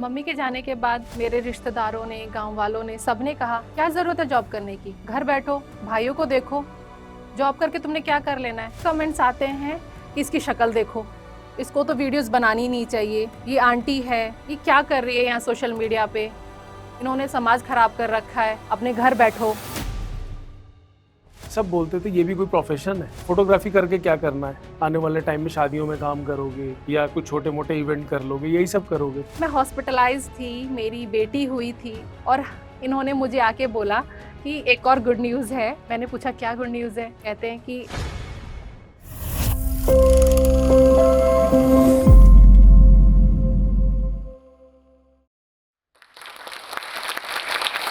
Mummy के जाने के बाद मेरे रिश्तेदारों ने, गांव वालों ने, सबने कहा क्या जरूरत है जॉब करने की, घर बैठो, भाइयों को देखो, जॉब करके तुमने क्या कर लेना है। कमेंट्स आते हैं कि इसकी शक्ल देखो, इसको तो वीडियोस बनानी नहीं चाहिए, ये आंटी है, ये क्या कर रही है यहाँ सोशल मीडिया पे, इन्होंने समाज खराब कर रखा है, अपने घर बैठो। सब बोलते थे ये भी कोई प्रोफेशन है, फोटोग्राफी करके क्या करना है, आने वाले टाइम में शादियों में काम करोगे या कुछ छोटे मोटे इवेंट कर लोगे, यही सब करोगे। मैं हॉस्पिटलाइज थी, मेरी बेटी हुई थी और इन्होंने मुझे आके बोला कि एक और गुड न्यूज़ है। मैंने पूछा क्या गुड न्यूज़ है? कहते हैं कि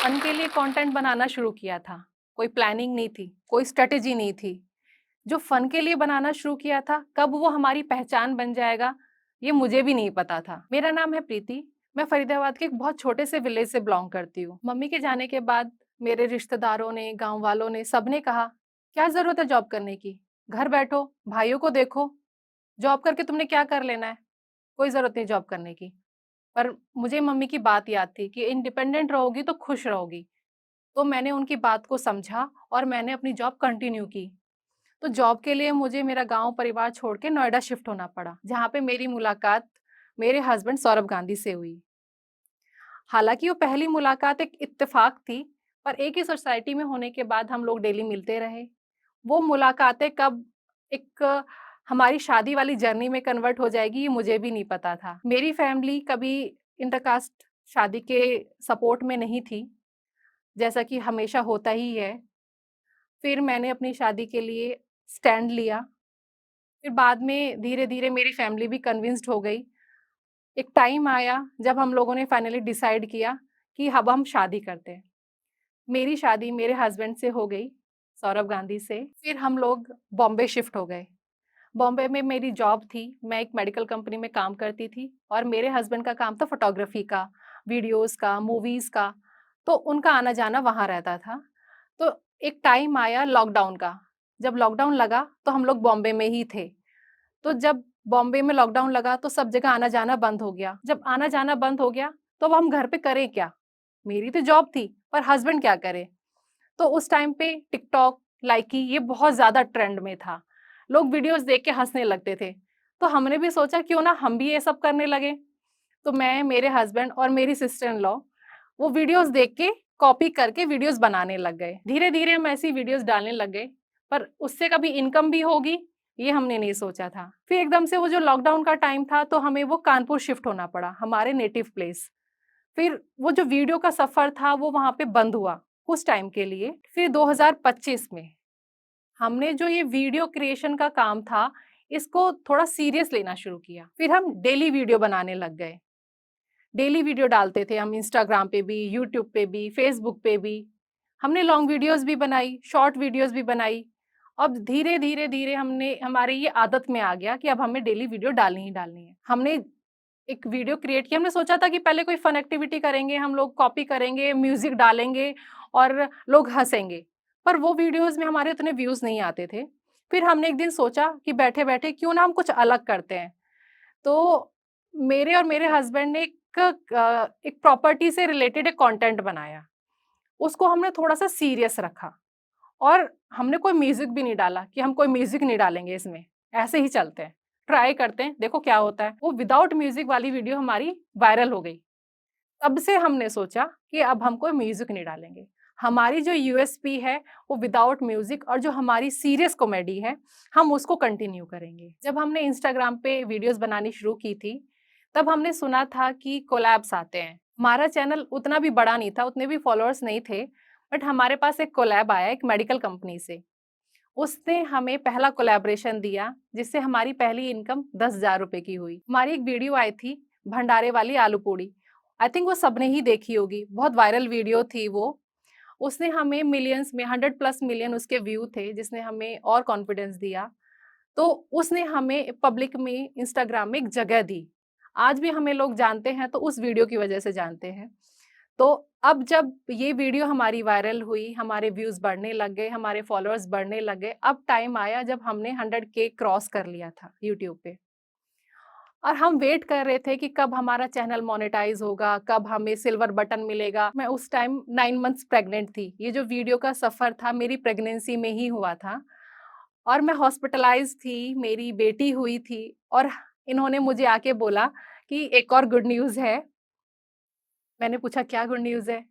फन के लिए कंटेंट बनाना शुरू किया था। कोई प्लानिंग नहीं थी, कोई स्ट्रेटेजी नहीं थी। जो फन के लिए बनाना शुरू किया था, कब वो हमारी पहचान बन जाएगा, ये मुझे भी नहीं पता था। मेरा नाम है प्रीति। मैं फरीदाबाद के एक बहुत छोटे से विलेज से बिलोंग करती हूँ। मम्मी के जाने के बाद मेरे रिश्तेदारों ने, गाँव वालों ने, सबने कहा, "क्या ज़रूरत है जॉब करने की? घर बैठो, भाइयों को देखो, जॉब करके तुमने क्या कर लेना है? कोई ज़रूरत नहीं जॉब करने की।" पर मुझे मम्मी की बात याद थी कि इंडिपेंडेंट रहोगी तो खुश रहोगी। तो मैंने उनकी बात को समझा और मैंने अपनी जॉब कंटिन्यू की। तो जॉब के लिए मुझे मेरा गाँव परिवार छोड़ के नोएडा शिफ्ट होना पड़ा, जहाँ पे मेरी मुलाकात मेरे हस्बैंड सौरभ गांधी से हुई। हालाँकि वो पहली मुलाकात एक इत्तेफ़ाक थी, पर एक ही सोसाइटी में होने के बाद हम लोग डेली मिलते रहे। वो मुलाकातें कब एक हमारी शादी वाली जर्नी में कन्वर्ट हो जाएगी, ये मुझे भी नहीं पता था। मेरी फैमिली कभी इंटरकास्ट शादी के सपोर्ट में नहीं थी, जैसा कि हमेशा होता ही है। फिर मैंने अपनी शादी के लिए स्टैंड लिया। फिर बाद में धीरे-धीरे मेरी फैमिली भी कन्विंस्ड हो गई। एक टाइम आया जब हम लोगों ने फाइनली डिसाइड किया कि अब हम शादी करते हैं। मेरी शादी मेरे हस्बैंड से हो गई, सौरभ गांधी से। फिर हम लोग बॉम्बे शिफ्ट हो गए। बॉम्बे में मेरी जॉब थी, मैं एक मेडिकल कंपनी में काम करती थी और मेरे हस्बैंड का काम था फ़ोटोग्राफ़ी का, वीडियोज़ का, मूवीज़ का, तो उनका आना-जाना वहाँ रहता था। तो एक टाइम आया लॉकडाउन का, जब लॉकडाउन लगा तो हम लोग बॉम्बे में ही थे। तो जब बॉम्बे में लॉकडाउन लगा तो सब जगह आना-जाना बंद हो गया। जब आना-जाना बंद हो गया, तो अब हम घर पे करें क्या? मेरी तो जॉब थी, पर हस्बैंड क्या करे? तो उस टाइम पे टिकटॉक, लाइकी ये बहुत ज़्यादा ट्रेंड में था। लोग वीडियोज़ देख के हँसने लगते थे। तो हमने भी सोचा क्यों ना हम भी ये सब करने लगे। तो मैं, मेरे हस्बैंड और मेरी सिस्टर इन लॉ वो वीडियोज़ देख के कॉपी करके वीडियोज़ बनाने लग गए। धीरे-धीरे हम ऐसी वीडियोज़ डालने लग गए, पर उससे कभी इनकम भी होगी, ये हमने नहीं सोचा था। फिर एकदम से वो जो लॉकडाउन का टाइम था, तो हमें वो कानपुर शिफ्ट होना पड़ा, हमारे नेटिव प्लेस। फिर वो जो वीडियो का सफ़र था, वो वहाँ पे बंद हुआ, कुछ टाइम के लिए। फिर 2025 में हमने जो ये वीडियो क्रिएशन का काम था, इसको थोड़ा सीरियस लेना शुरू किया। फिर हम डेली वीडियो बनाने लग गए। डेली वीडियो डालते थे हम इंस्टाग्राम पे भी, यूट्यूब पे भी, फेसबुक पे भी। हमने लॉन्ग वीडियोज़ भी बनाई, शॉर्ट वीडियोज़ भी बनाई। अब धीरे-धीरे हमने हमारी ये आदत में आ गया कि अब हमें डेली वीडियो डालनी ही डालनी है। हमने एक वीडियो क्रिएट किया, हमने सोचा था कि पहले कोई फन एक्टिविटी करेंगे, हम लोग कॉपी करेंगे, म्यूज़िक डालेंगे और लोग हँसेंगे। पर वो वीडियोज़ में हमारे उतने व्यूज़ नहीं आते थे। फिर हमने एक दिन सोचा कि बैठे-बैठे क्यों ना हम कुछ अलग करते हैं। तो मेरे और मेरे हस्बैंड ने एक प्रॉपर्टी से रिलेटेड एक कंटेंट बनाया। उसको हमने थोड़ा-सा सीरियस रखा और हमने कोई म्यूज़िक भी नहीं डाला कि हम कोई म्यूज़िक नहीं डालेंगे इसमें, ऐसे ही चलते हैं, ट्राई करते हैं, देखो क्या होता है। वो विदाउट म्यूज़िक वाली वीडियो हमारी वायरल हो गई। तब से हमने सोचा कि अब हम कोई म्यूज़िक नहीं डालेंगे। हमारी जो यूएसपी है, वो विदाउट म्यूज़िक और जो हमारी सीरियस कॉमेडी है, हम उसको कंटिन्यू करेंगे। जब हमने इंस्टाग्राम पे वीडियोज़ बनानी शुरू की थी, तब हमने सुना था कि कोलैब्स आते हैं। हमारा चैनल उतना भी बड़ा नहीं था, उतने भी फॉलोअर्स नहीं थे, बट हमारे पास एक कोलैब आया एक मेडिकल कंपनी से। उसने हमें पहला कोलैबोरेशन दिया, जिससे हमारी पहली इनकम ₹10,000 की हुई। हमारी एक वीडियो आई थी, भंडारे वाली आलू पूड़ी। आई थिंक वो सबने ही देखी होगी, बहुत वायरल वीडियो थी वो। उसने हमें मिलियंस में 100 प्लस मिलियन उसके व्यू थे, जिसने हमें और कॉन्फिडेंस दिया। तो उसने हमें पब्लिक में, इंस्टाग्राम में एक जगह दी। आज भी हमें लोग जानते हैं, तो उस वीडियो की वजह से जानते हैं। तो अब जब ये वीडियो हमारी वायरल हुई, हमारे व्यूज़ बढ़ने लग गए, हमारे फॉलोअर्स बढ़ने लग गए, अब टाइम आया जब हमने 100K क्रॉस कर लिया था यूट्यूब पे। और हम वेट कर रहे थे कि कब हमारा चैनल मोनेटाइज होगा, कब हमें सिल्वर बटन मिलेगा। मैं उस टाइम 9 मंथ्स प्रेग्नेंट थी। ये जो वीडियो का सफ़र था मेरी प्रेगनेंसी में ही हुआ था और मैं हॉस्पिटलाइज़ थी, मेरी बेटी हुई थी और इन्होंने मुझे आके बोला कि एक और गुड न्यूज़ है। मैंने पूछा क्या गुड न्यूज़ है?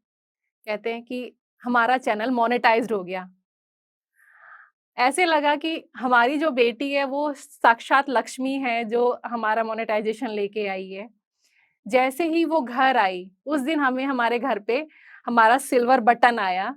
कहते हैं कि हमारा चैनल मोनेटाइज़्ड हो गया। ऐसे लगा कि हमारी जो बेटी है वो साक्षात लक्ष्मी है जो हमारा मोनेटाइज़ेशन लेके आई है। जैसे ही वो घर आई, उस दिन हमें हमारे घर पे हमारा सिल्वर बटन आया।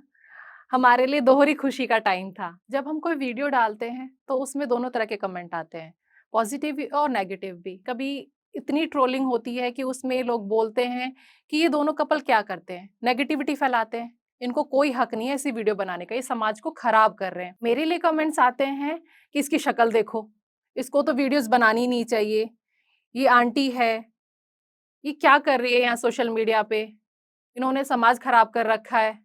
हमारे लिए दोहरी खुशी का टाइम था। जब हम कोई वीडियो डालते हैं, तो उसमें दोनों तरह के कमेंट आते हैं, पॉज़िटिव भी और नेगेटिव भी। कभी इतनी ट्रोलिंग होती है कि उसमें लोग बोलते हैं कि ये दोनों कपल क्या करते हैं? नेगेटिविटी फैलाते हैं। इनको कोई हक नहीं है ऐसी वीडियो बनाने का, ये समाज को खराब कर रहे हैं। मेरे लिए कमेंट्स आते हैं कि इसकी शक्ल देखो, इसको तो वीडियोज़ बनानी नहीं चाहिए, ये आंटी है, ये क्या कर रही है यहाँ सोशल मीडिया पे? इन्होंने समाज खराब कर रखा है,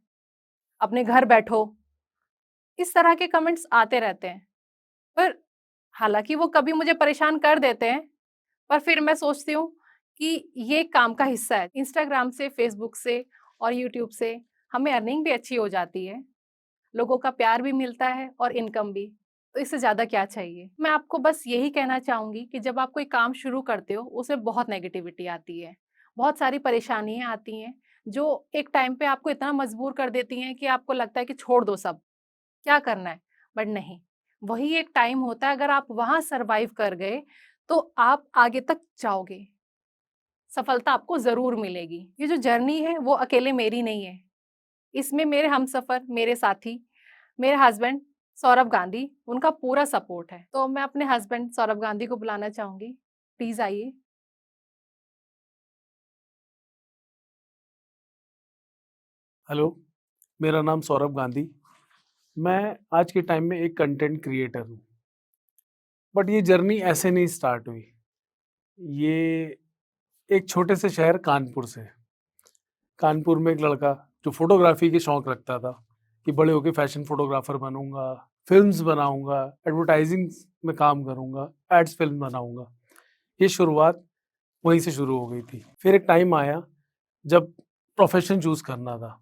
अपने घर बैठो। इस तरह के कमेंट्स आते रहते हैं। पर हालाँकि वो कभी मुझे परेशान कर देते हैं, पर फिर मैं सोचती हूँ कि ये काम का हिस्सा है। इंस्टाग्राम से, फ़ेसबुक से और यूट्यूब से हमें अर्निंग भी अच्छी हो जाती है, लोगों का प्यार भी मिलता है और इनकम भी। तो इससे ज़्यादा क्या चाहिए? मैं आपको बस यही कहना चाहूँगी कि जब आप कोई काम शुरू करते हो, उसमें बहुत नेगेटिविटी आती है, बहुत सारी परेशानियाँ आती हैं, जो एक टाइम पे आपको इतना मजबूर कर देती हैं कि आपको लगता है कि छोड़ दो सब। क्या करना है? बट नहीं, वही एक टाइम होता है अगर आप वहाँ सर्वाइव कर गए, तो आप आगे तक जाओगे। सफलता आपको ज़रूर मिलेगी। ये जो जर्नी है वो अकेले मेरी नहीं है। इसमें मेरे हमसफ़र, मेरे साथी, मेरे हस्बैंड सौरभ गांधी, उनका पूरा सपोर्ट है। तो मैं अपने हस्बैंड सौरभ गांधी को बुलाना चाहूँगी। प्लीज़ आइए। हेलो, मेरा नाम सौरभ गांधी। मैं आज के टाइम में एक कंटेंट क्रिएटर हूँ। बट ये जर्नी ऐसे नहीं स्टार्ट हुई। ये एक छोटे से शहर कानपुर से। कानपुर में एक लड़का जो फ़ोटोग्राफ़ी के शौक रखता था कि बड़े होके फ़ैशन फ़ोटोग्राफ़र बनूँगा, फ़िल्म्स बनाऊँगा, एडवर्टाइज़िंग में काम करूँगा, एड्स फ़िल्म बनाऊँगा। ये शुरुआत वहीं से शुरू हो गई थी। फिर एक टाइम आया जब प्रोफ़ेशन चूज़ करना था।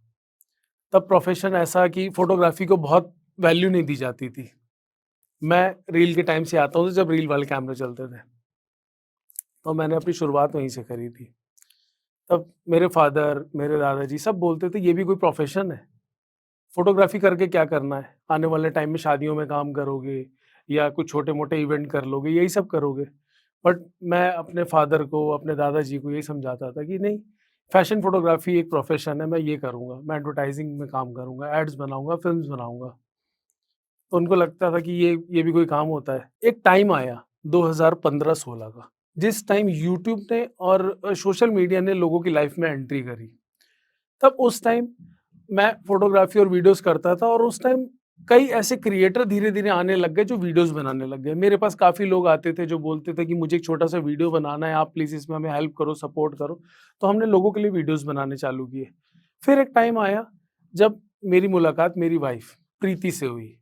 तब प्रोफ़ेशन ऐसा कि फ़ोटोग्राफ़ी को बहुत वैल्यू नहीं दी जाती थी। मैं रील के टाइम से आता हूँ जब रील वाले कैमरे चलते थे। तो मैंने अपनी शुरुआत वहीं से करी थी। तब मेरे फ़ादर, मेरे दादाजी सब बोलते थे ये भी कोई प्रोफ़ेशन है? फ़ोटोग्राफ़ी करके क्या करना है? आने वाले टाइम में शादियों में काम करोगे या कुछ छोटे-मोटे इवेंट कर लोगे, यही सब करोगे। बट मैं अपने फ़ादर को, अपने दादाजी को यही समझाता था कि नहीं, फ़ैशन फ़ोटोग्राफ़ी एक प्रोफ़ेशन है, मैं ये करूँगा, मैं एडवर्टाइज़िंग में काम करूँगा, एड्स बनाऊँगा, फ़िल्म्स बनाऊँगा। तो उनको लगता था कि ये भी कोई काम होता है। एक टाइम आया 2015-16 का, जिस टाइम यूट्यूब ने और सोशल मीडिया ने लोगों की लाइफ़ में एंट्री करी। तब उस टाइम मैं फ़ोटोग्राफ़ी और वीडियोज़ करता था और उस टाइम कई ऐसे क्रिएटर धीरे-धीरे आने लग गए जो वीडियोज़ बनाने लग गए। मेरे पास काफ़ी लोग आते थे जो बोलते थे कि मुझे एक छोटा-सा वीडियो बनाना है, आप प्लीज़ इसमें हमें हेल्प करो, सपोर्ट करो। तो हमने लोगों के लिए वीडियोज़ बनाने चालू किए। फिर एक टाइम आया जब मेरी मुलाकात मेरी वाइफ़ प्रीति से हुई।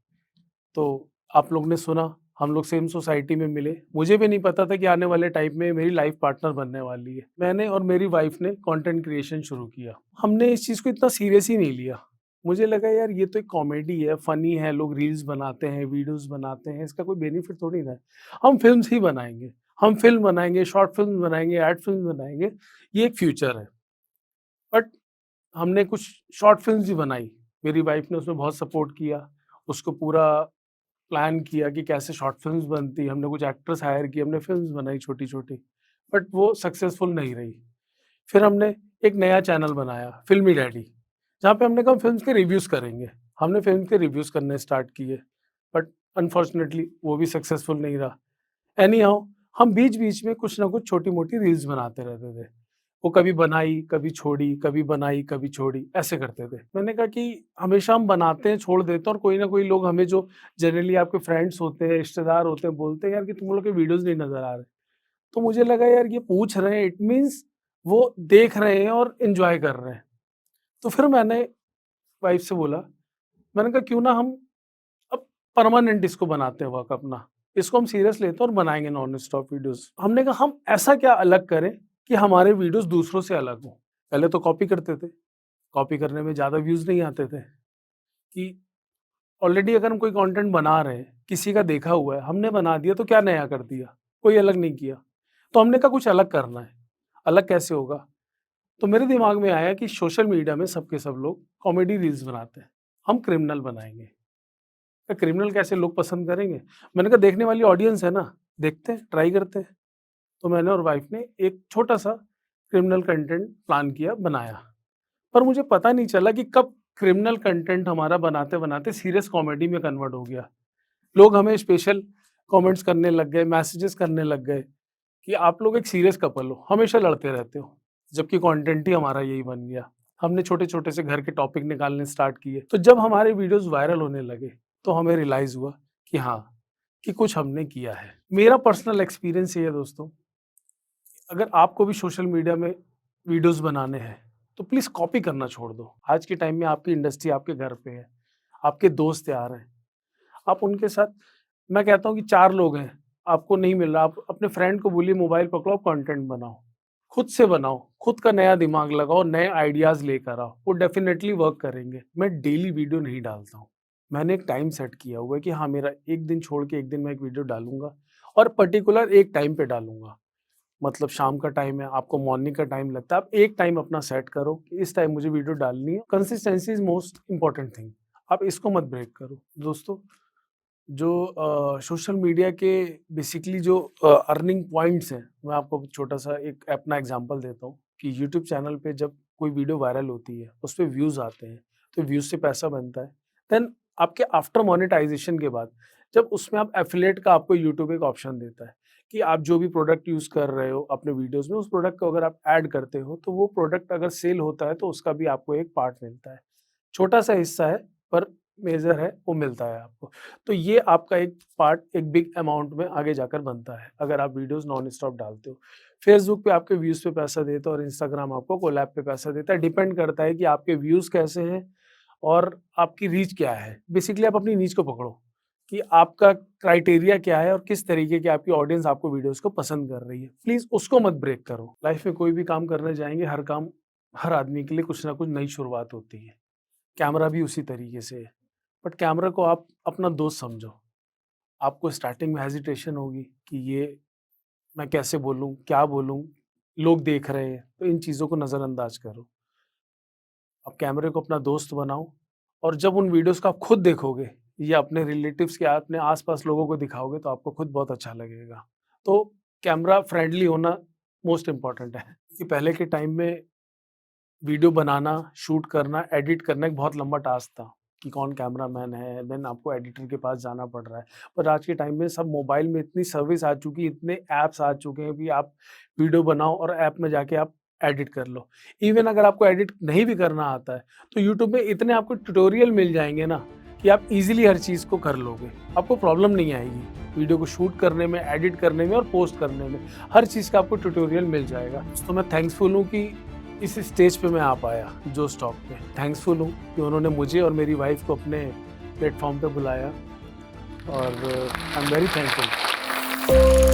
तो आप लोग ने सुना, हम लोग सेम सोसाइटी में मिले। मुझे भी नहीं पता था कि आने वाले टाइम में मेरी लाइफ़ पार्टनर बनने वाली है। मैंने और मेरी वाइफ़ ने कंटेंट क्रिएशन शुरू किया। हमने इस चीज़ को इतना सीरियस ही नहीं लिया। मुझे लगा यार ये तो एक कॉमेडी है, फ़नी है, लोग रील्स बनाते हैं, वीडियोज़ बनाते हैं, इसका कोई बेनिफिट थोड़ी ना है। हम फ़िल्म्स ही बनाएँगे। हम फ़िल्म बनाएँगे, शॉर्ट फ़िल्म्स बनाएँगे, एड फ़िल्म्स बनाएँगे, ये एक फ्यूचर है। बट हमने कुछ शॉर्ट फ़िल्म्स भी बनाई। मेरी वाइफ़ ने उसमें बहुत सपोर्ट किया। उसको पूरा प्लान किया कि कैसे शॉर्ट फ़िल्म्स बनती है, हमने कुछ एक्टर्स हायर किए, हमने फ़िल्म्स बनाई छोटी-छोटी, बट वो सक्सेसफुल नहीं रही। फिर हमने एक नया चैनल बनाया, फ़िल्मी डैडी, जहाँ पे हमने कहा हम फ़िल्म्स के रिव्यूज़ करेंगे। हमने फ़िल्म के रिव्यूज़ करने स्टार्ट किए, बट अनफॉर्चुनेटली वो भी सक्सेसफुल नहीं रहा। एनी हाउ हम बीच-बीच में कुछ ना कुछ छोटी-मोटी रील्स बनाते रहते थे। वो कभी बनाई, कभी छोड़ी, कभी बनाई, कभी छोड़ी, ऐसे करते थे। मैंने कहा कि हमेशा हम बनाते हैं, छोड़ देते हैं और कोई ना कोई लोग हमें जो जनरली आपके फ्रेंड्स होते हैं, रिश्तेदार होते हैं, बोलते हैं यार कि तुम लोग के वीडियोज़ नहीं नज़र आ रहे। तो मुझे लगा यार ये पूछ रहे हैं इट मीन्स वो देख रहे हैं और एन्जॉय कर रहे हैं। तो फिर मैंने वाइफ़ से बोला, मैंने कहा क्यों ना हम अब परमानेंट इसको बनाते हैं वर्क अपना। इसको हम सीरियस लेते हैं और बनाएंगे नॉन स्टॉप वीडियोस। हमने कहा हम ऐसा क्या अलग करें कि हमारे वीडियोस दूसरों से अलग हो। पहले तो कॉपी करते थे, कॉपी करने में ज़्यादा व्यूज़ नहीं आते थे कि ऑलरेडी अगर हम कोई कंटेंट बना रहे हैं, किसी का देखा हुआ है, हमने बना दिया तो क्या नया कर दिया, कोई अलग नहीं किया। तो हमने कहा कुछ अलग करना है। अलग कैसे होगा? तो मेरे दिमाग में आया कि सोशल मीडिया में सबके सब लोग कॉमेडी रील्स बनाते हैं, हम क्रिमिनल बनाएंगे। क्रिमिनल कैसे लोग पसंद करेंगे? मैंने कहा देखने वाली ऑडियंस है ना, देखते हैं, ट्राई करते हैं। तो मैंने और वाइफ ने एक छोटा-सा क्रिमिनल कंटेंट प्लान किया, बनाया। पर मुझे पता नहीं चला कि कब क्रिमिनल कंटेंट हमारा बनाते-बनाते सीरियस कॉमेडी में कन्वर्ट हो गया। लोग हमें स्पेशल कमेंट्स करने लग गए, मैसेजेस करने लग गए कि आप लोग एक सीरियस कपल हो, हमेशा लड़ते रहते हो। जबकि कंटेंट ही हमारा यही बन गया। हमने छोटे-छोटे से घर के टॉपिक निकालने स्टार्ट किए। तो जब हमारे वीडियोज़ वायरल होने लगे, तो हमें रियलाइज़ हुआ कि हाँ, कि कुछ हमने किया है। मेरा पर्सनल एक्सपीरियंस ये है दोस्तों, अगर आपको भी सोशल मीडिया में वीडियोज़ बनाने हैं, तो प्लीज़ कॉपी करना छोड़ दो। आज के टाइम में आपकी इंडस्ट्री आपके घर पे है, आपके दोस्त यार हैं, आप उनके साथ, मैं कहता हूँ कि 4 लोग हैं, आपको नहीं मिल रहा, आप अपने फ्रेंड को बोलिए मोबाइल पकड़ो, आप कंटेंट बनाओ। खुद से बनाओ, खुद का नया दिमाग लगाओ, नए आइडियाज़ लेकर आओ, वो डेफ़िनेटली वर्क करेंगे। मैं डेली वीडियो नहीं डालता हूँ। मैंने एक टाइम सेट किया हुआ है कि हाँ, मेरा 1 दिन छोड़ के 1 दिन मैं एक वीडियो डालूँगा और पर्टिकुलर एक टाइम पे डालूँगा। मतलब शाम का टाइम है, आपको मॉर्निंग का टाइम लगता है, आप एक टाइम अपना सेट करो कि इस टाइम मुझे वीडियो डालनी है। Consistency is most important thing. आप इसको मत ब्रेक करो। दोस्तों, जो सोशल मीडिया के बेसिकली जो अर्निंग पॉइंट्स हैं, मैं आपको छोटा-सा एक अपना एग्ज़ाम्पल देता हूँ कि यूट्यूब चैनल पे जब कोई वीडियो वायरल होती है, उस पे व्यूज़ आते हैं, तो व्यूज़ से पैसा बनता है। देन आपके आफ्टर मोनेटाइज़ेशन के बाद, जब उसमें आप एफ़िलिएट का आपको यूट्यूब एक ऑप्शन देता है कि आप जो भी प्रोडक्ट यूज़ कर रहे हो अपने वीडियोज़ में, उस प्रोडक्ट को अगर आप ऐड करते हो, तो वो प्रोडक्ट अगर सेल होता है, तो उसका भी आपको एक पार्ट मिलता है। छोटा-सा हिस्सा है, पर मेजर है, वो मिलता है आपको। तो ये आपका एक पार्ट एक बिग अमाउंट में आगे जाकर बनता है, अगर आप वीडियोज़ नॉन स्टॉप डालते हो। फेसबुक पे आपके व्यूज़ पे पैसा देता है और इंस्टाग्राम आपको कोलैब पे पैसा देता है। डिपेंड करता है कि आपके व्यूज़ कैसे हैं और आपकी रीच क्या है। बेसिकली आप अपनी रीच को पकड़ो कि आपका क्राइटेरिया क्या है और किस तरीके की आपकी ऑडियंस आपको वीडियोज़ को पसंद कर रही है। प्लीज़ उसको मत ब्रेक करो। लाइफ़ में कोई भी काम करने जाएँगे, हर आदमी के लिए कुछ ना कुछ नई शुरुआत होती है। कैमरा भी उसी तरीके से है। बट कैमरा को आप अपना दोस्त समझो। आपको स्टार्टिंग में हेजिटेशन होगी कि ये मैं कैसे बोलूँ, क्या बोलूँ? लोग देख रहे हैं, तो इन चीज़ों को नज़रअंदाज करो। आप कैमरे को अपना दोस्त बनाओ और जब उन वीडियोज़ को आप खुद देखोगे या अपने रिलेटिव्स या अपने आस-पास लोगों को दिखाओगे, तो आपको खुद बहुत अच्छा लगेगा। तो कैमरा फ्रेंडली होना मोस्ट इम्पोर्टेंट है कि पहले के टाइम में वीडियो बनाना, शूट करना, एडिट करना एक बहुत लंबा टास्क था कि कौन कैमरामैन है, देन आपको एडिटर के पास जाना पड़ रहा है। पर आज के टाइम में सब मोबाइल में इतनी सर्विस आ चुकी है, इतने ऐप्स आ चुके हैं कि आप वीडियो बनाओ और ऐप में जाके आप एडिट कर लो। इवन अगर आपको एडिट नहीं भी करना आता है, तो यूट्यूब में इतने आपको ट्यूटोरियल मिल जाएँगे ना कि आप ईज़िली हर चीज़ को कर लोगे। आपको प्रॉब्लम नहीं आएगी वीडियो को शूट करने में, एडिट करने में और पोस्ट करने में। हर चीज़ का आपको ट्यूटोरियल मिल जाएगा। तो मैं थैंकफुल हूँ कि इस स्टेज पे मैं आ पाया जो स्टॉक पे। थैंक्सफुल हूँ कि उन्होंने मुझे और मेरी वाइफ को अपने प्लेटफॉर्म पे बुलाया और आई एम वेरी थैंकफुल।